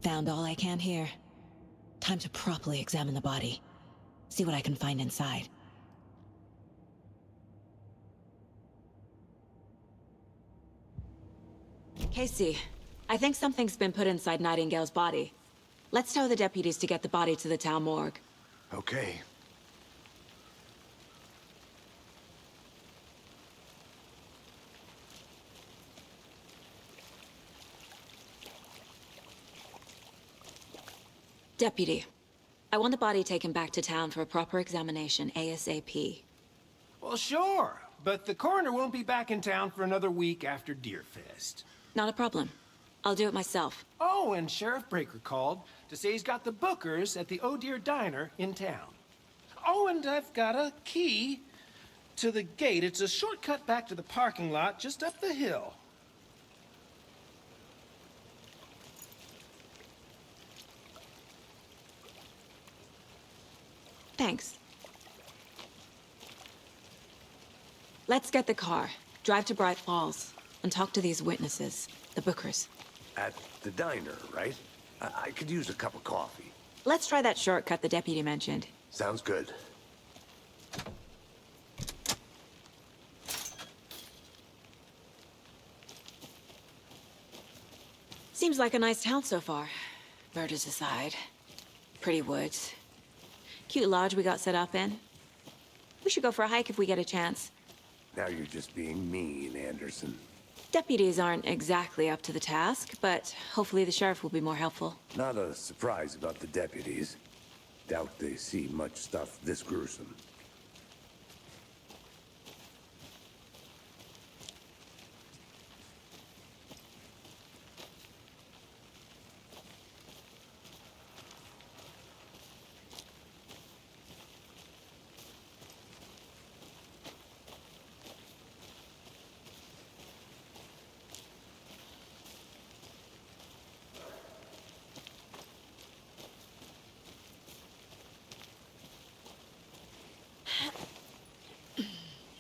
Found all I can here. Time to properly examine the body. See what I can find inside. Casey, I think something's been put inside Nightingale's body. Let's tell the deputies to get the body to the town morgue. Okay. Deputy, I want the body taken back to town for a proper examination ASAP. Well, sure. But the coroner won't be back in town for another week after Deerfest. Not a problem. I'll do it myself. Oh, and Sheriff Breaker called to say he's got the Bookers at the Oh Dear Diner in town. Oh, and I've got a key to the gate. It's a shortcut back to the parking lot just up the hill. Thanks. Let's get the car, drive to Bright Falls, and talk to these witnesses, the Bookers. At the diner, right? I could use a cup of coffee. Let's try that shortcut the deputy mentioned. Sounds good. Seems like a nice town so far. Murders aside. Pretty woods. Cute lodge we got set up in. We should go for a hike if we get a chance. Now you're just being mean, Anderson. Deputies aren't exactly up to the task, but hopefully the sheriff will be more helpful. Not a surprise about the deputies. Doubt they see much stuff this gruesome.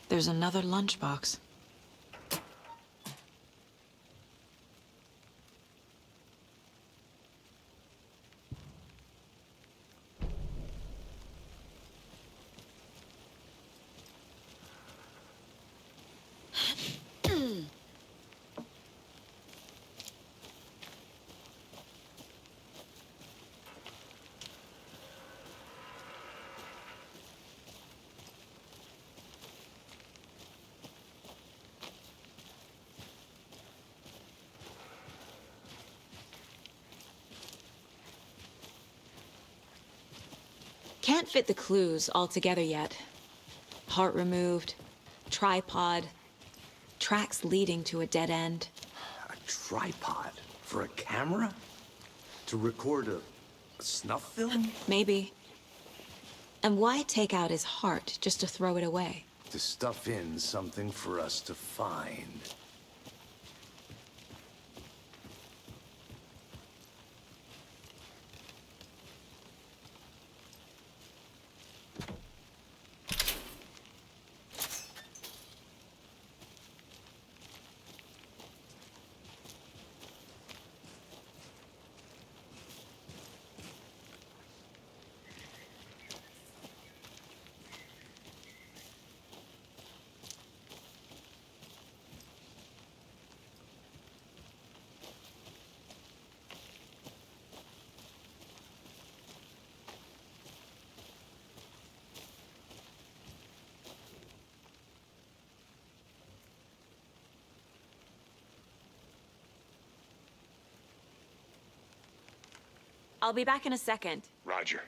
There's another lunchbox. Can't fit the clues all together yet. Heart removed, tripod, tracks leading to a dead end. A tripod? For a camera? To record a snuff film? Maybe. And why take out his heart just to throw it away? To stuff in something for us to find. I'll be back in a second. Roger.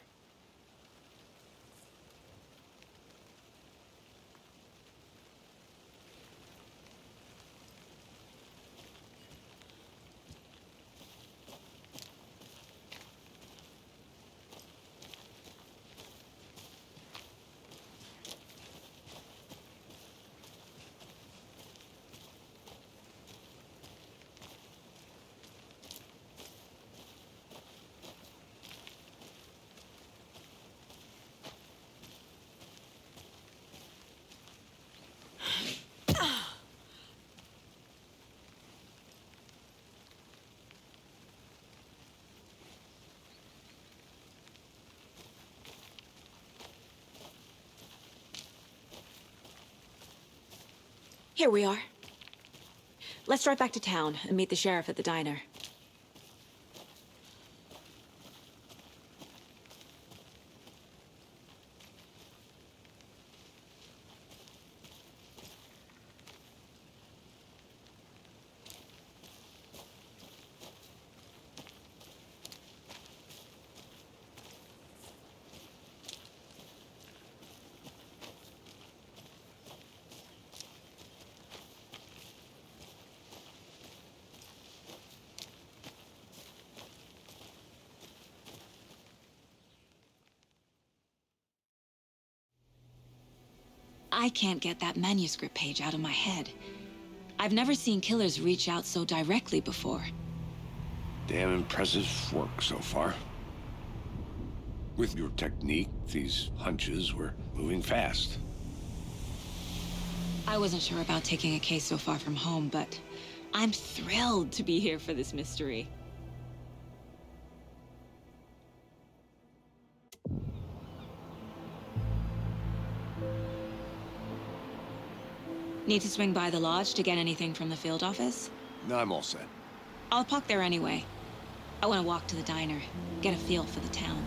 Here we are. Let's drive back to town and meet the sheriff at the diner. I can't get that manuscript page out of my head. I've never seen killers reach out so directly before. Damn impressive work so far. With your technique, these hunches were moving fast. I wasn't sure about taking a case so far from home, but I'm thrilled to be here for this mystery. Need to swing by the lodge to get anything from the field office? No, I'm all set. I'll park there anyway. I want to walk to the diner, get a feel for the town.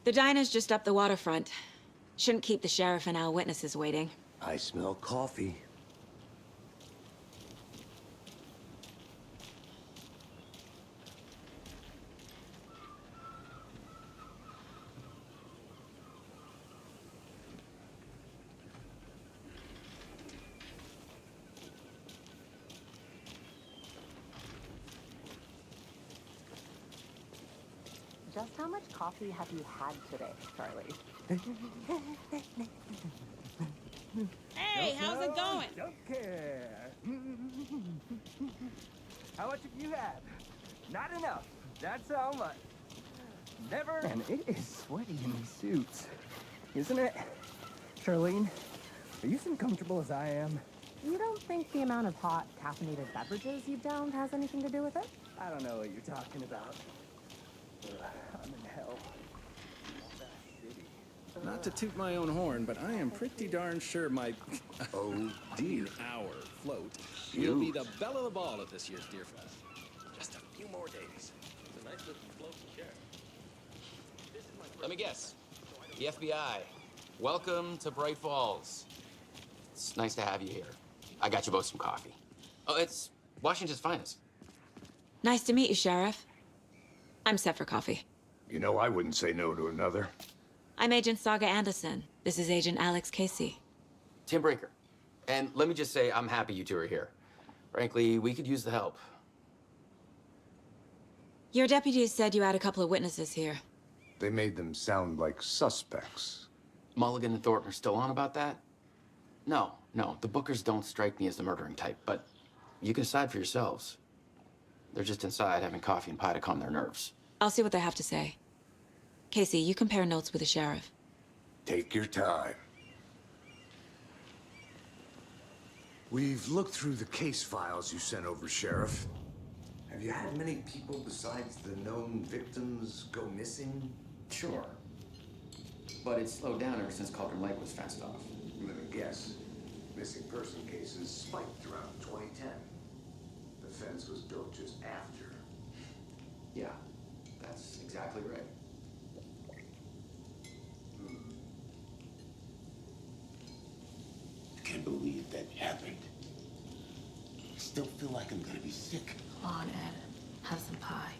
The diner's just up the waterfront. Shouldn't keep the sheriff and our witnesses waiting. I smell coffee. Just how much coffee have you had today, Charlie? Hey, how's it going? Don't care. How much have you had? Not enough. That's how much. Never. And it is sweaty in these suits, isn't it? Charlene, are you as uncomfortable as I am? You don't think the amount of hot, caffeinated beverages you've downed has anything to do with it? I don't know what you're talking about. I'm in hell. Not to toot my own horn, but I am pretty darn sure my Oh, dear. our float will be the belle of the ball at this year's Deer Fest. Just a few more days. It's a nice looking float to share. Let me guess. The FBI. Welcome to Bright Falls. It's nice to have you here. I got you both some coffee. Oh, it's Washington's finest. Nice to meet you, Sheriff. I'm set for coffee. You know, I wouldn't say no to another. I'm Agent Saga Anderson. This is Agent Alex Casey. Tim Brinker. And let me just say, I'm happy you two are here. Frankly, we could use the help. Your deputies said you had a couple of witnesses here. They made them sound like suspects. Mulligan and Thornton are still on about that? No, the Bookers don't strike me as the murdering type, but you can decide for yourselves. They're just inside having coffee and pie to calm their nerves. I'll see what they have to say. Casey, you compare notes with the sheriff. Take your time. We've looked through the case files you sent over, Sheriff. Have you had many people besides the known victims go missing? Sure. But it's slowed down ever since Cauldron Lake was fenced off. Let me guess. Missing person cases spiked around 2010. The fence was built just after. Yeah, that's exactly right. I can't believe that happened. I still feel like I'm gonna be sick. Come on, Ed. Have some pie.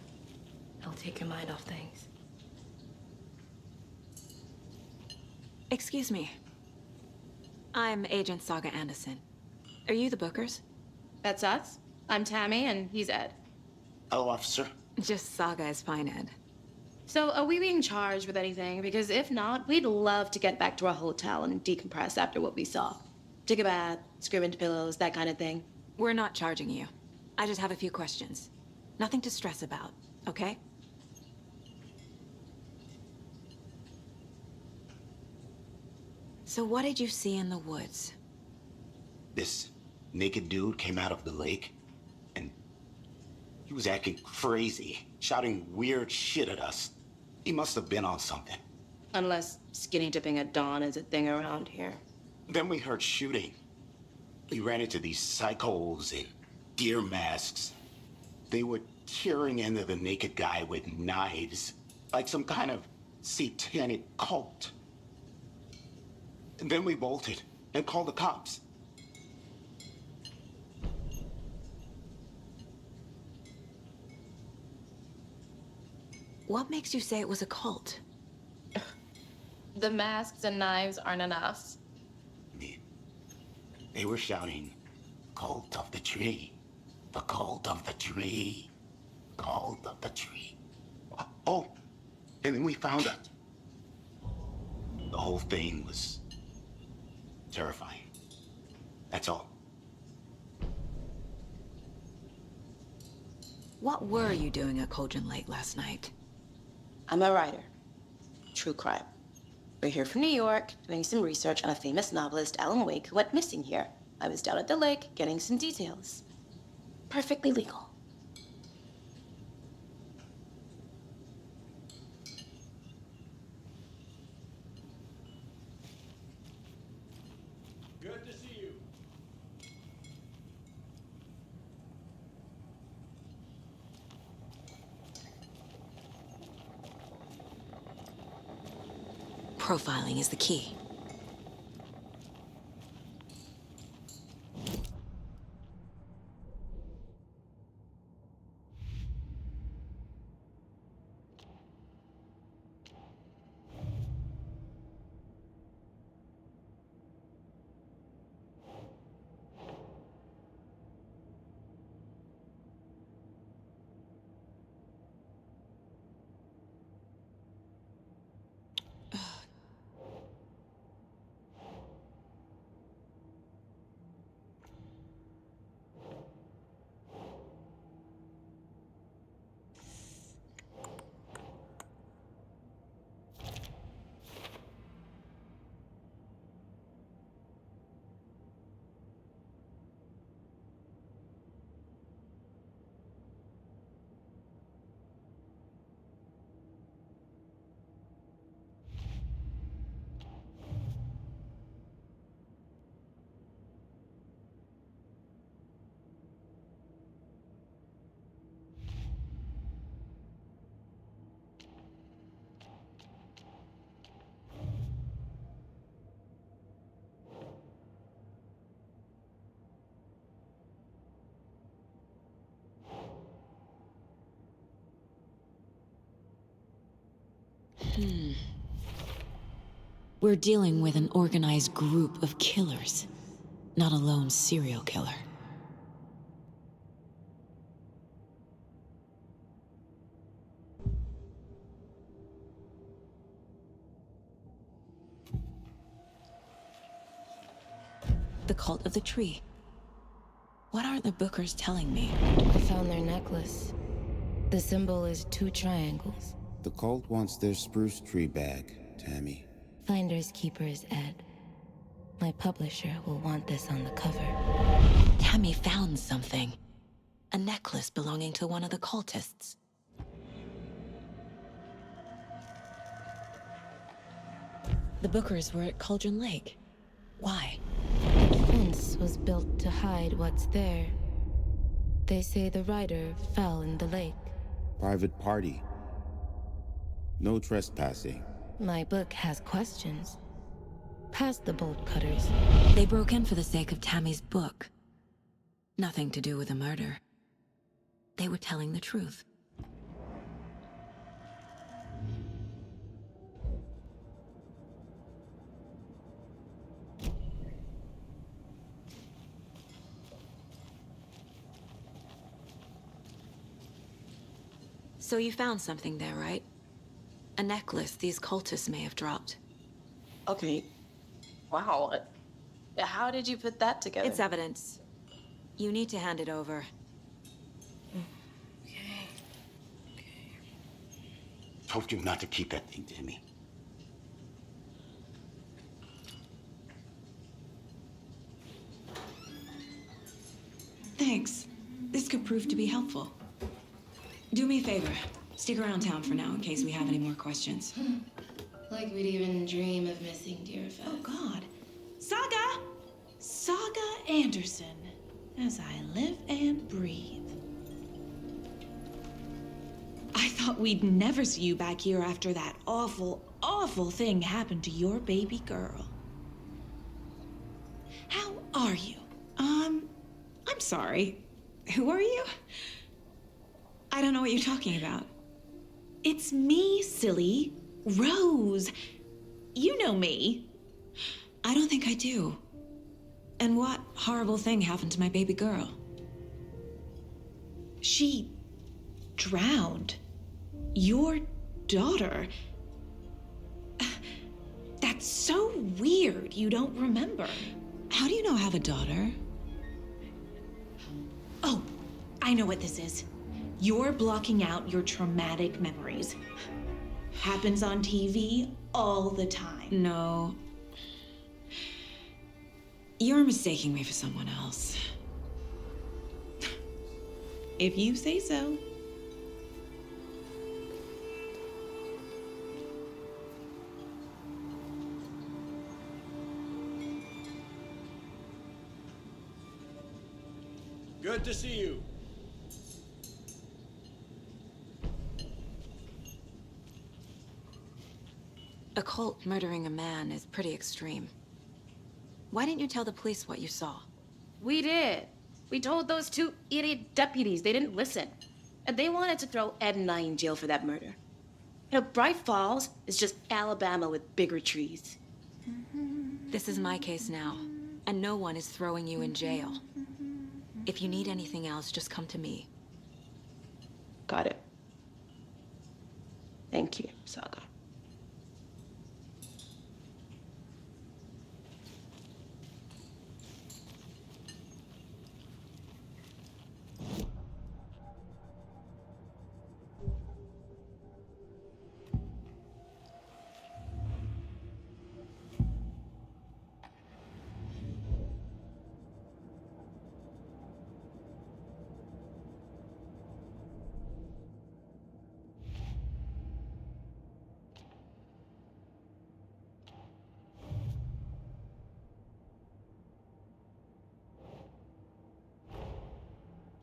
It'll take your mind off things. Excuse me. I'm Agent Saga Anderson. Are you the Bookers? That's us. I'm Tammy, and he's Ed. Hello, officer. Just Saga is fine, Ed. So, are we being charged with anything? Because if not, we'd love to get back to our hotel and decompress after what we saw. Take a bath, scream into pillows, that kind of thing. We're not charging you. I just have a few questions. Nothing to stress about, okay? So what did you see in the woods? This naked dude came out of the lake, and he was acting crazy, shouting weird shit at us. He must have been on something. Unless skinny dipping at dawn is a thing around here. Then we heard shooting. We ran into these psychos in deer masks. They were tearing into the naked guy with knives, like some kind of satanic cult. And then we bolted and called the cops. What makes you say it was a cult? The masks and knives aren't enough. I mean, they were shouting, "Cult of the tree, the cult of the tree, cult of the tree." Oh, and then we found it. The whole thing was terrifying. That's all. What were you doing at Cauldron Lake last night? I'm a writer. True crime. We're here from New York, doing some research on a famous novelist, Alan Wake, who went missing here. I was down at the lake, getting some details. Perfectly legal. Good to see you. Profiling is the key. We're dealing with an organized group of killers, not a lone serial killer. The cult of the tree. What aren't the Bookers telling me? I found their necklace. The symbol is 2 triangles. The cult wants their spruce tree bag, Tammy. Finders keepers, Ed. My publisher will want this on the cover. Tammy found something. A necklace belonging to one of the cultists. The Bookers were at Cauldron Lake. Why? The fence was built to hide what's there. They say the rider fell in the lake. Private party. No trespassing. My book has questions. Past the bolt cutters. They broke in for the sake of Tammy's book. Nothing to do with the murder. They were telling the truth. So you found something there, right? A necklace these cultists may have dropped. Okay. Wow. How did you put that together? It's evidence. You need to hand it over. Told you not to keep that thing, Tammy. Thanks. This could prove to be helpful. Do me a favor. Stick around town for now in case we have any more questions. Like we'd even dream of missing Deerfest. Oh, God. Saga! Saga Anderson. As I live and breathe. I thought we'd never see you back here after that awful, awful thing happened to your baby girl. How are you? I'm sorry. Who are you? I don't know what you're talking about. It's me, silly. Rose. You know me. I don't think I do. And what horrible thing happened to my baby girl? She drowned. Your daughter. That's so weird you don't remember. How do you know I have a daughter? Oh, I know what this is. You're blocking out your traumatic memories. Happens on TV all the time. No. You're mistaking me for someone else. If you say so. Good to see you. A cult murdering a man is pretty extreme. Why didn't you tell the police what you saw? We did. We told those two idiot deputies. They didn't listen. And they wanted to throw Ed and I in jail for that murder. You know, Bright Falls is just Alabama with bigger trees. This is my case now, and no one is throwing you in jail. If you need anything else, just come to me. Got it. Thank you, Saga.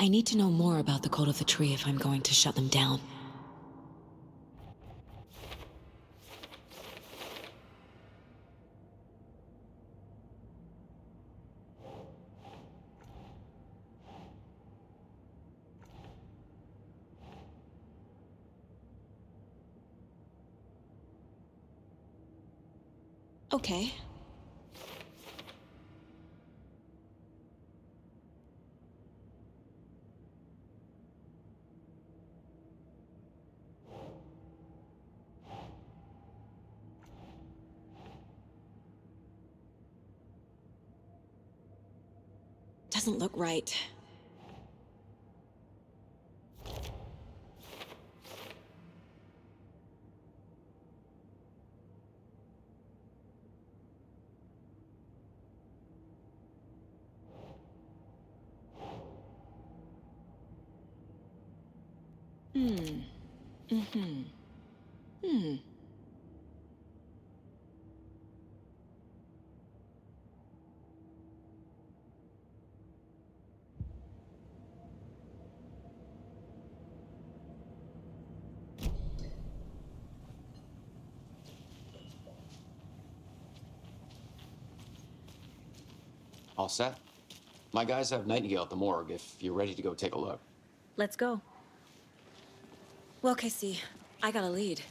I need to know more about the Cult of the Tree if I'm going to shut them down. Okay. Doesn't look right. All set? My guys have Nightingale at the morgue if you're ready to go take a look. Let's go. Well, Casey, I got a lead.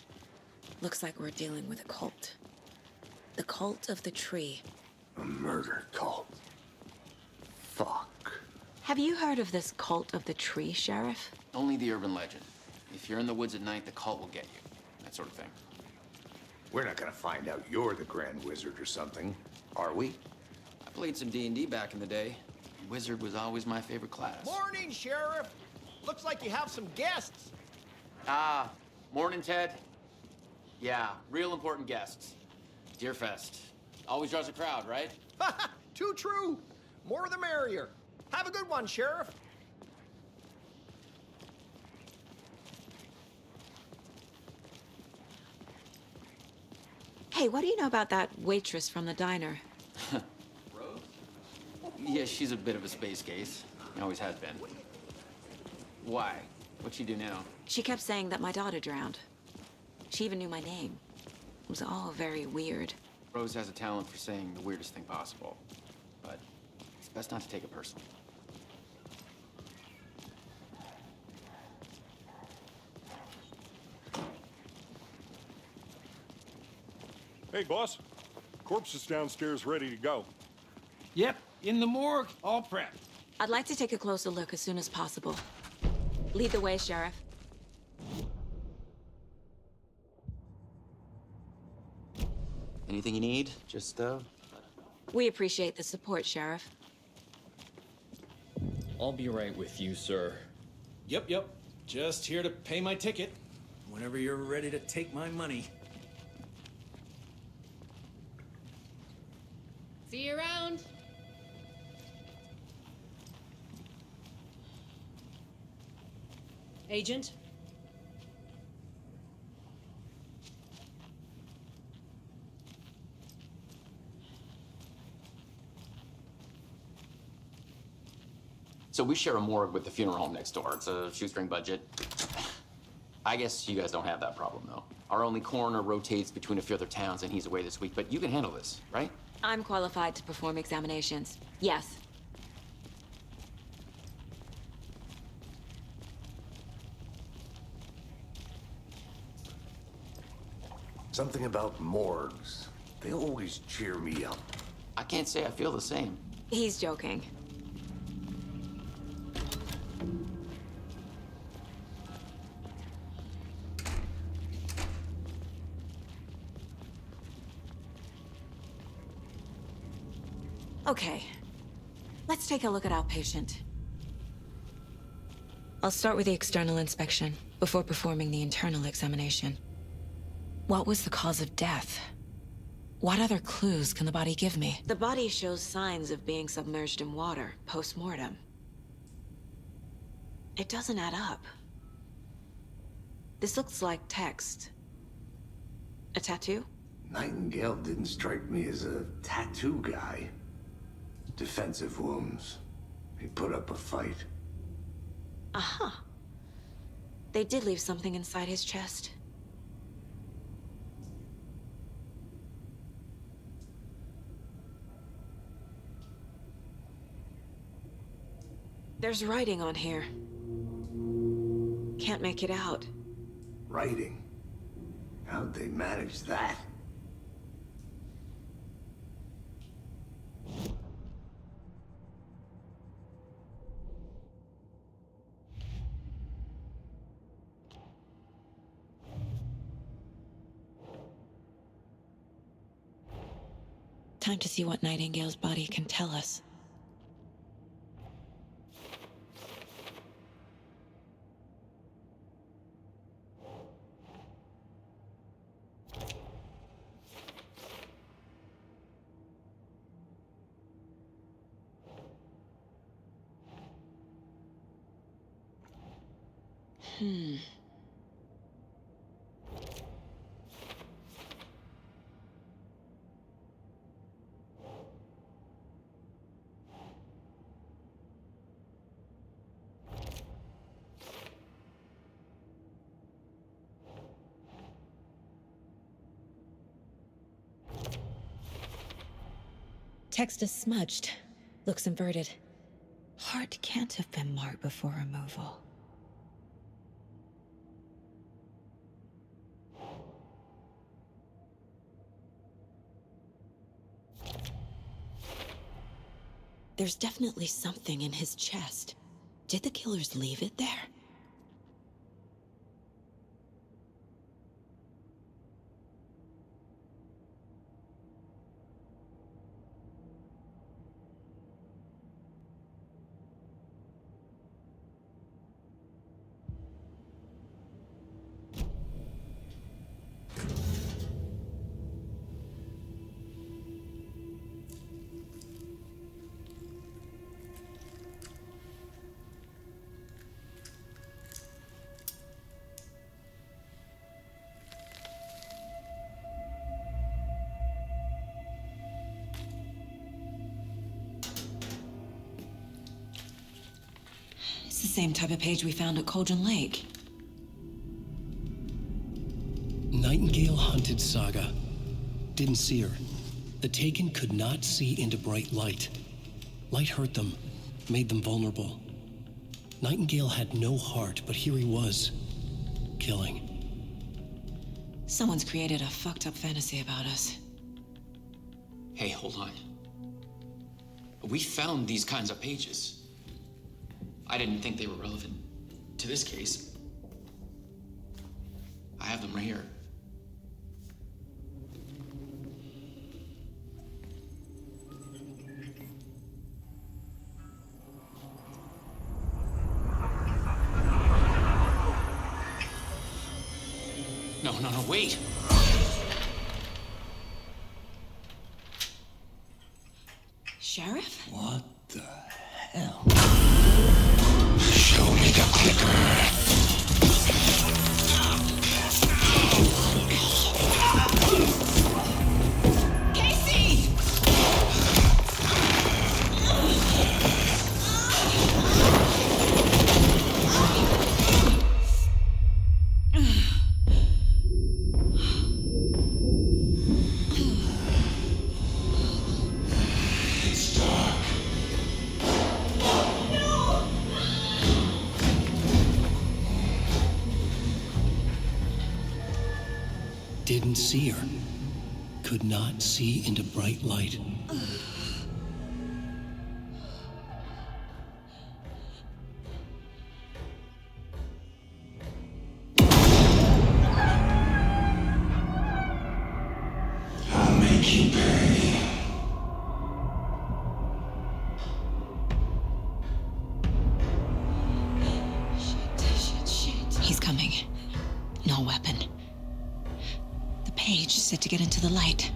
Looks like we're dealing with a cult. The Cult of the Tree. A murder cult. Fuck. Have you heard of this Cult of the Tree, Sheriff? Only the urban legend. If you're in the woods at night, the cult will get you. That sort of thing. We're not gonna find out you're the Grand Wizard or something, are we? I played some D&D back in the day. Wizard was always my favorite class. Morning, Sheriff. Looks like you have some guests. Ah, morning, Ted. Yeah, real important guests. Deerfest. Always draws a crowd, right? Too true. More the merrier. Have a good one, Sheriff. Hey, what do you know about that waitress from the diner? Rose? Yeah, she's a bit of a space case. Always has been. Why? What'd she do now? She kept saying that my daughter drowned. She even knew my name. It was all very weird. Rose has a talent for saying the weirdest thing possible. But it's best not to take it personally. Hey, boss. Corpse is downstairs ready to go. Yep, in the morgue, all prepped. I'd like to take a closer look as soon as possible. Lead the way, Sheriff. Anything you need, just, We appreciate the support, Sheriff. I'll be right with you, sir. Yep. Just here to pay my ticket. Whenever you're ready to take my money. See you around. Agent? So we share a morgue with the funeral home next door. It's a shoestring budget. I guess you guys don't have that problem, though. Our only coroner rotates between a few other towns, and he's away this week, but you can handle this, right? I'm qualified to perform examinations. Yes. Something about morgues. They always cheer me up. I can't say I feel the same. He's joking. Okay, let's take a look at our patient. I'll start with the external inspection before performing the internal examination. What was the cause of death? What other clues can the body give me? The body shows signs of being submerged in water post-mortem. It doesn't add up. This looks like text. A tattoo? Nightingale didn't strike me as a tattoo guy. Defensive wounds. He put up a fight. Aha. They did leave something inside his chest. There's writing on here. Can't make it out. Writing? How'd they manage that? Time to see what Nightingale's body can tell us. Text is smudged. Looks inverted. Heart can't have been marked before removal. There's definitely something in his chest. Did the killers leave it there? same type of page we found at Cauldron Lake. Nightingale hunted Saga. Didn't see her. The Taken could not see into bright light. Light hurt them, made them vulnerable. Nightingale had no heart, but here he was, killing. Someone's created a fucked up fantasy about us. Hey, hold on. We found these kinds of pages. I didn't think they were relevant to this case. I have them right here. No, wait! Sheriff? What the hell? Show me the clicker. Casey! Didn't see her. Could not see into bright light. I'll make you pay. Shit. He's coming. No weapon. The page set to get into the light.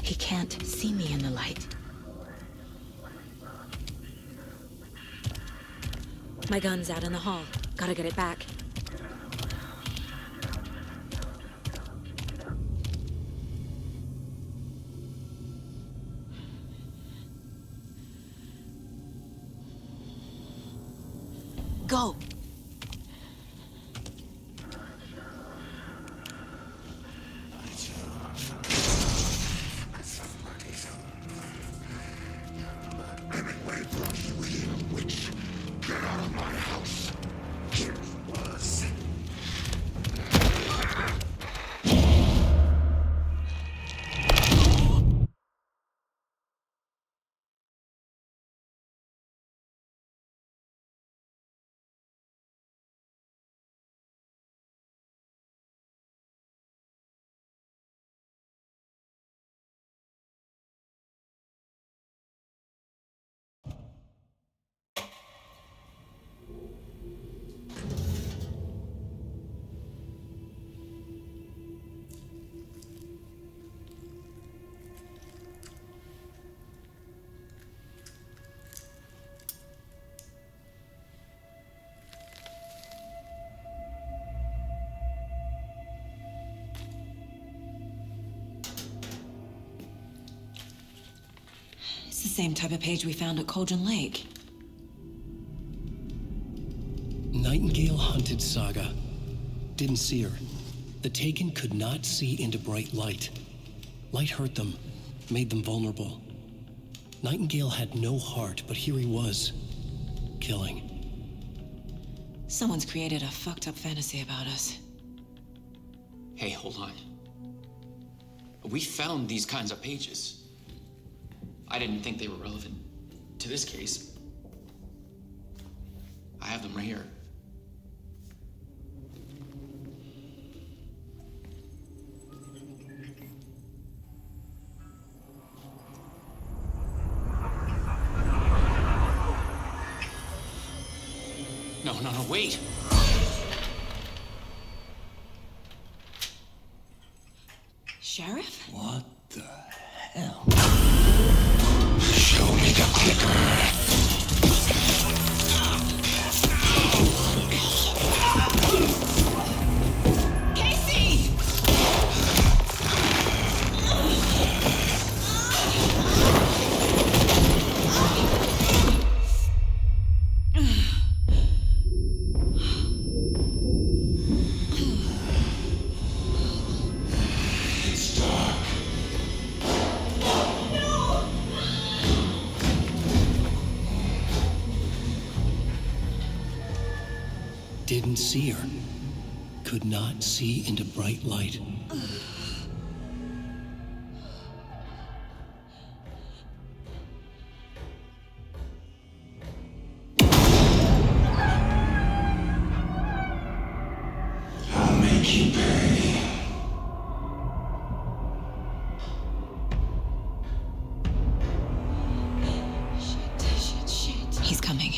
He can't see me in the light. My gun's out in the hall. Gotta get it back. Go! Get out of my house. It was. It's the same type of page we found at Cauldron Lake. Nightingale hunted Saga. Didn't see her. The Taken could not see into bright light. Light hurt them, made them vulnerable. Nightingale had no heart, but here he was, killing. Someone's created a fucked up fantasy about us. Hey, hold on. We found these kinds of pages. I didn't think they were relevant to this case. I have them right here. No, wait! Sheriff? What the hell? Show me the clicker. Casey! Didn't see her. Could not see into bright light. I'll make you pay. Shit. He's coming.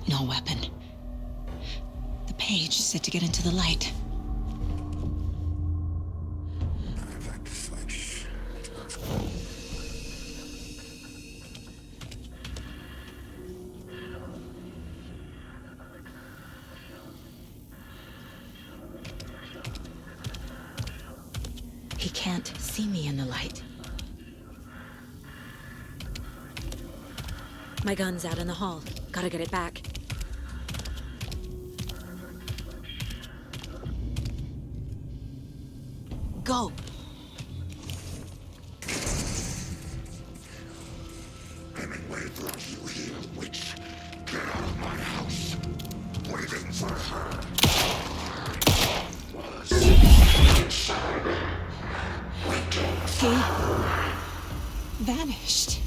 No weapon. The page said to get into the light. He can't see me in the light. My gun's out in the hall. Gotta get it back. Go! Hemingway brought you here, witch. Get out of my house. Waiting for her. He vanished.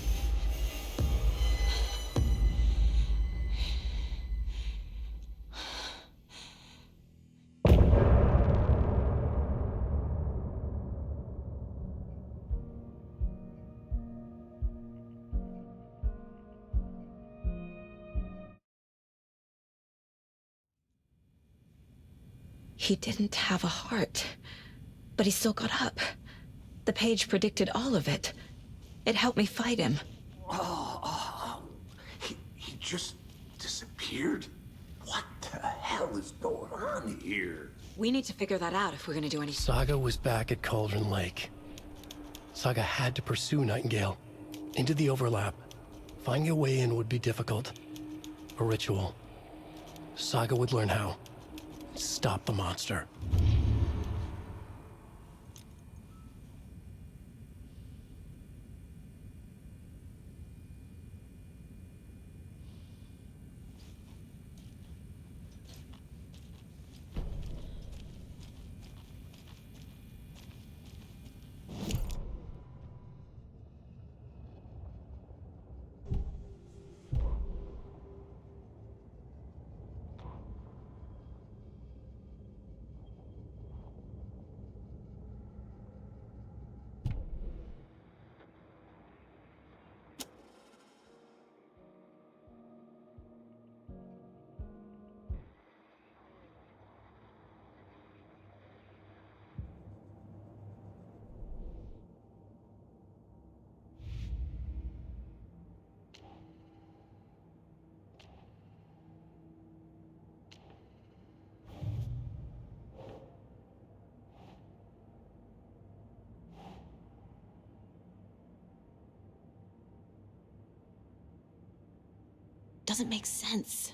He didn't have a heart, but he still got up. The page predicted all of it. It helped me fight him. He just disappeared? What the hell is going on here? We need to figure that out if we're gonna do anything. Saga was back at Cauldron Lake. Saga had to pursue Nightingale. Into the overlap. Finding a way in would be difficult. A ritual. Saga would learn how. Stop the monster. Doesn't make sense.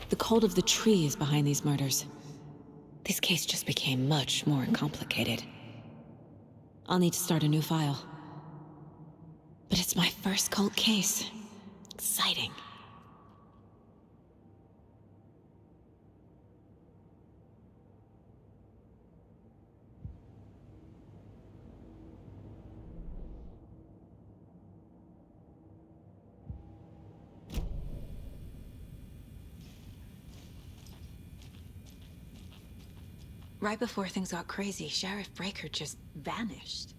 The cult of the tree is behind these murders. This case just became much more complicated. I'll need to start a new file. But it's my first cult case. Exciting. Right before things got crazy, Sheriff Breaker just vanished.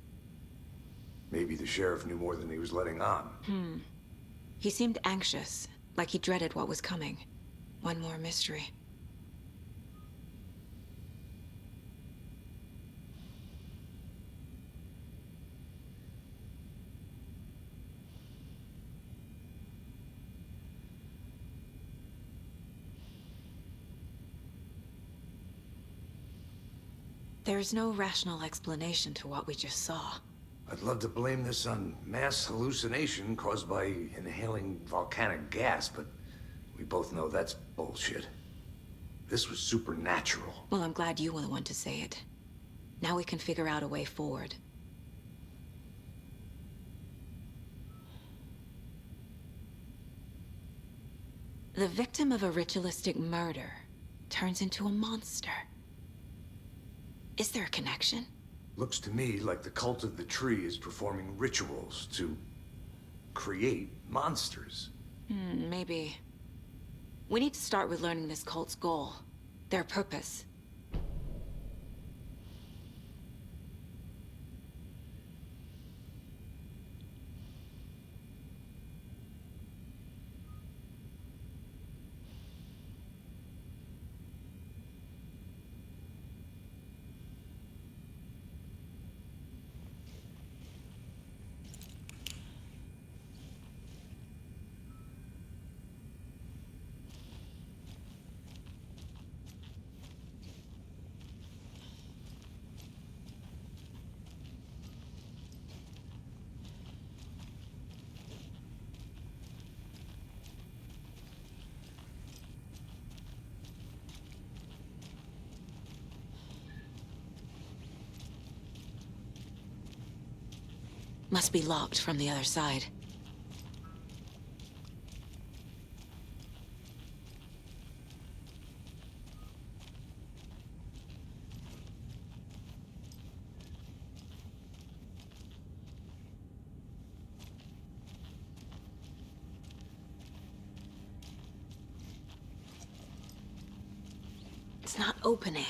Maybe the sheriff knew more than he was letting on. He seemed anxious, like he dreaded what was coming. One more mystery. There's no rational explanation to what we just saw. I'd love to blame this on mass hallucination caused by inhaling volcanic gas, but we both know that's bullshit. This was supernatural. Well, I'm glad you were the one to say it. Now we can figure out a way forward. The victim of a ritualistic murder turns into a monster. Is there a connection? Looks to me like the cult of the tree is performing rituals to create monsters. Maybe. We need to start with learning this cult's goal, their purpose. Must be locked from the other side. It's not opening.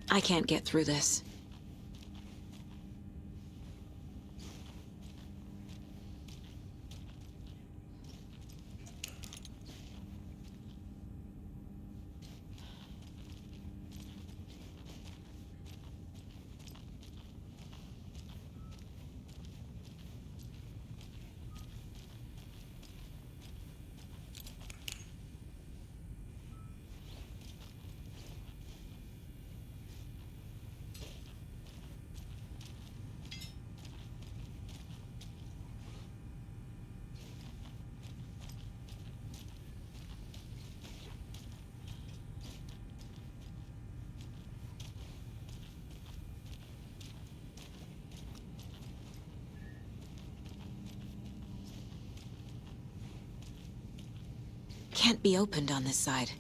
I can't get through this. Can't be opened on this side.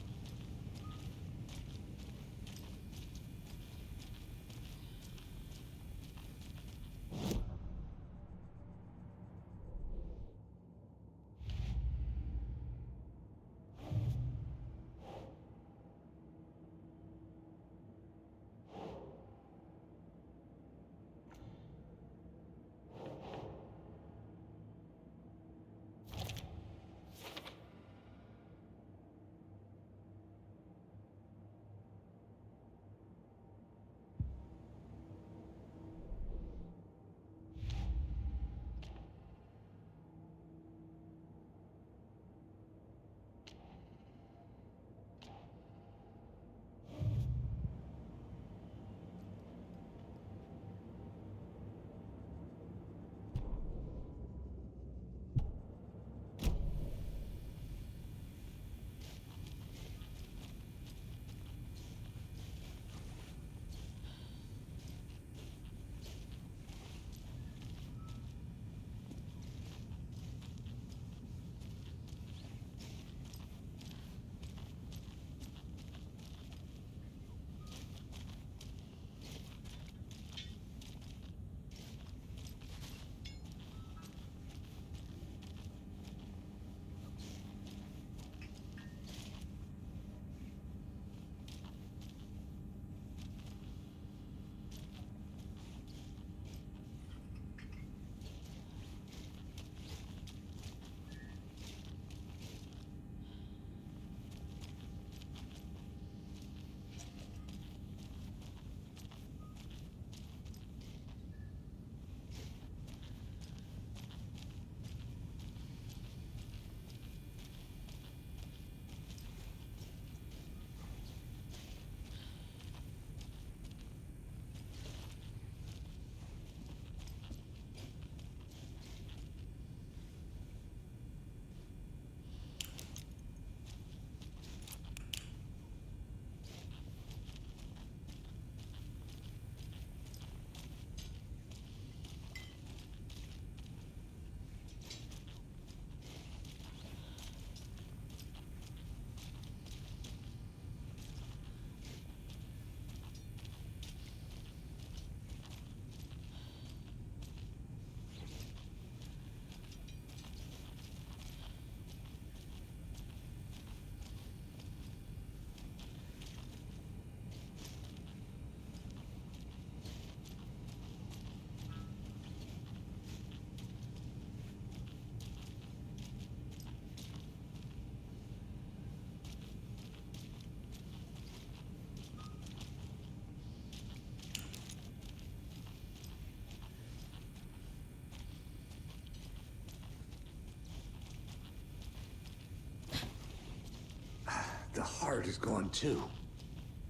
The heart is gone too.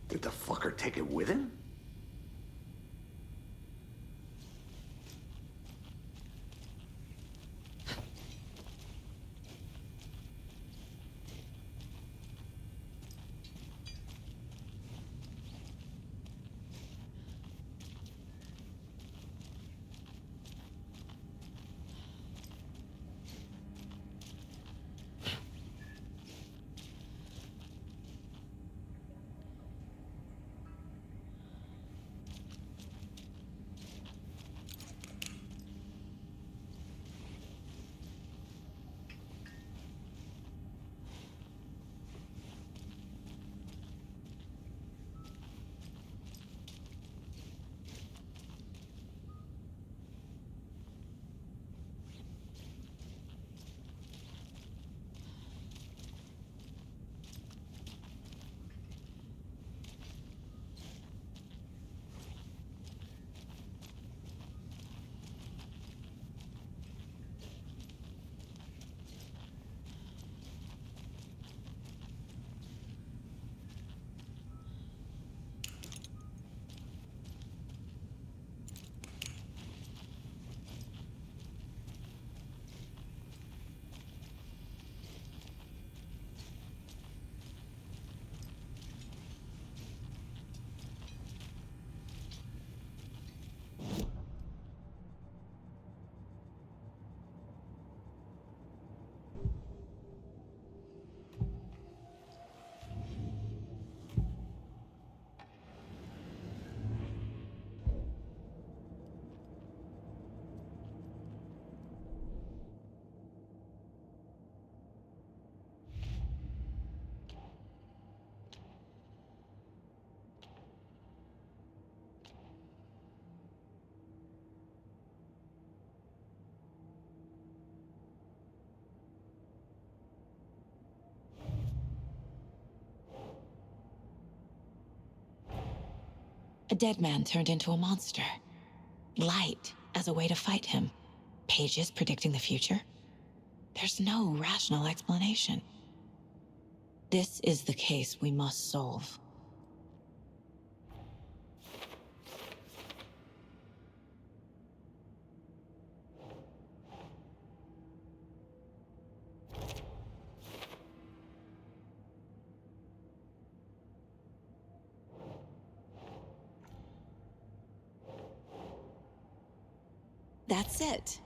Did the fucker take it with him? A dead man turned into a monster. Light as a way to fight him. Pages predicting the future. There's no rational explanation. This is the case we must solve. That's it.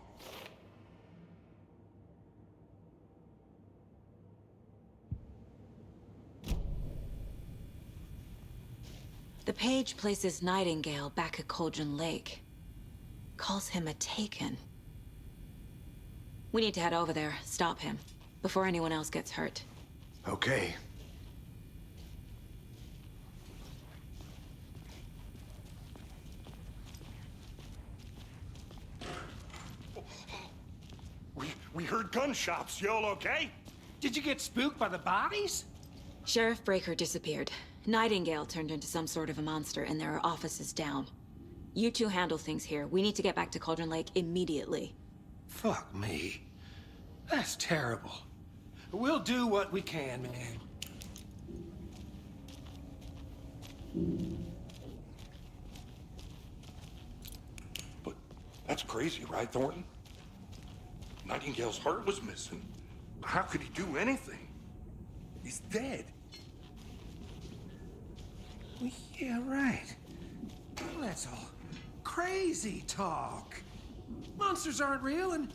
The page places Nightingale back at Cauldron Lake. Calls him a Taken. We need to head over there, stop him, before anyone else gets hurt. Okay. We heard gunshots. Y'all okay? Did you get spooked by the bodies? Sheriff Breaker disappeared. Nightingale turned into some sort of a monster, and there are offices down. You two handle things here. We need to get back to Cauldron Lake immediately. Fuck me. That's terrible. We'll do what we can, man. But that's crazy, right, Thornton? Nightingale's heart was missing. How could he do anything? He's dead. Well, yeah, right. Well, that's all crazy talk. Monsters aren't real, and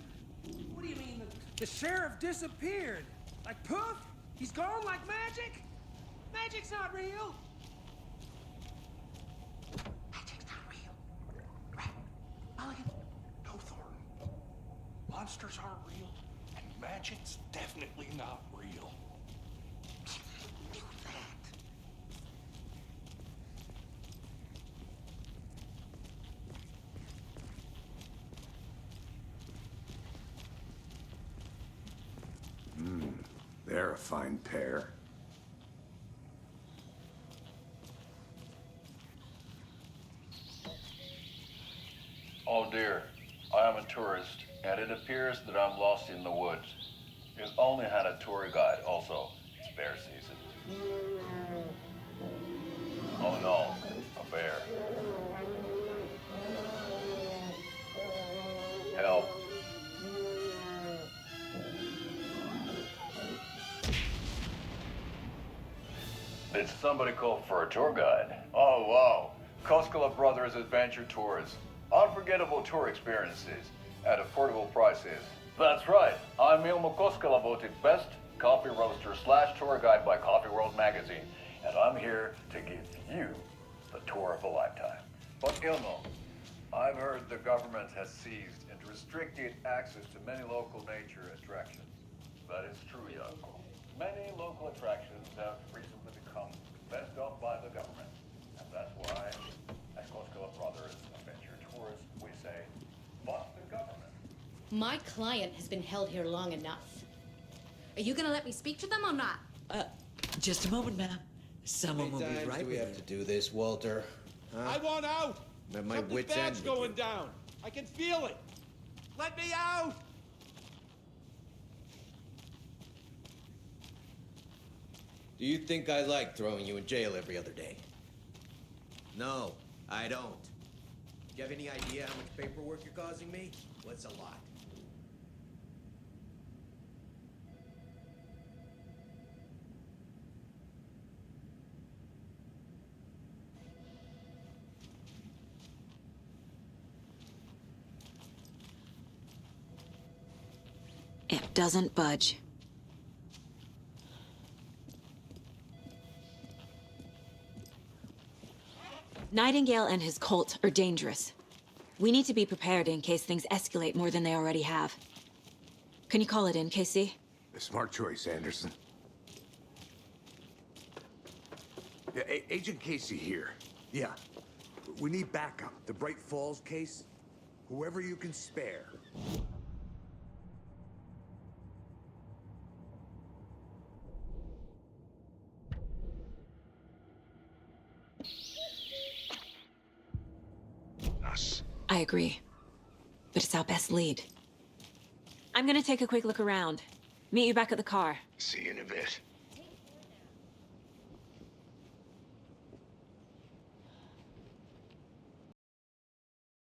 what do you mean the sheriff disappeared? Like poof? He's gone like magic? Magic's not real. Magic's not real. Right? Mulligan? No, Thornton. Monsters aren't real, and magic's definitely not real. Knew that. They're a fine pair. Oh dear, I am a tourist, and it appears that I'm lost in the woods. You've only had a tour guide, also. It's bear season. Oh no, a bear. Help. Did somebody call for a tour guide? Oh wow, Koskela Brothers Adventure Tours. Unforgettable tour experiences at affordable prices. That's right, I'm Ilmo Koskela, voted best coffee roaster / tour guide by Coffee World magazine, and I'm here to give you the tour of a lifetime. But Ilmo, I've heard the government has seized and restricted access to many local nature attractions. That is true, Yako. Many local attractions have recently become fenced off by the government, and that's why at Koskela Brothers Adventure Tours we say, fuck the government. My client has been held here long enough. Are you gonna let me speak to them or not? Just a moment, ma'am. Someone will be right do we with have you. to do this, Walter? Huh? I want out! I'm at my Something wit's bad's end with going you. down. I can feel it. Let me out! Do you think I like throwing you in jail every other day? No, I don't. Do you have any idea how much paperwork you're causing me? Well, it's a lot. It doesn't budge. Nightingale and his cult are dangerous. We need to be prepared in case things escalate more than they already have. Can you call it in, KC? A smart choice, Anderson. Yeah, Agent Casey here. Yeah. We need backup. The Bright Falls case? Whoever you can spare. I agree. But it's our best lead. I'm gonna take a quick look around. Meet you back at the car. See you in a bit.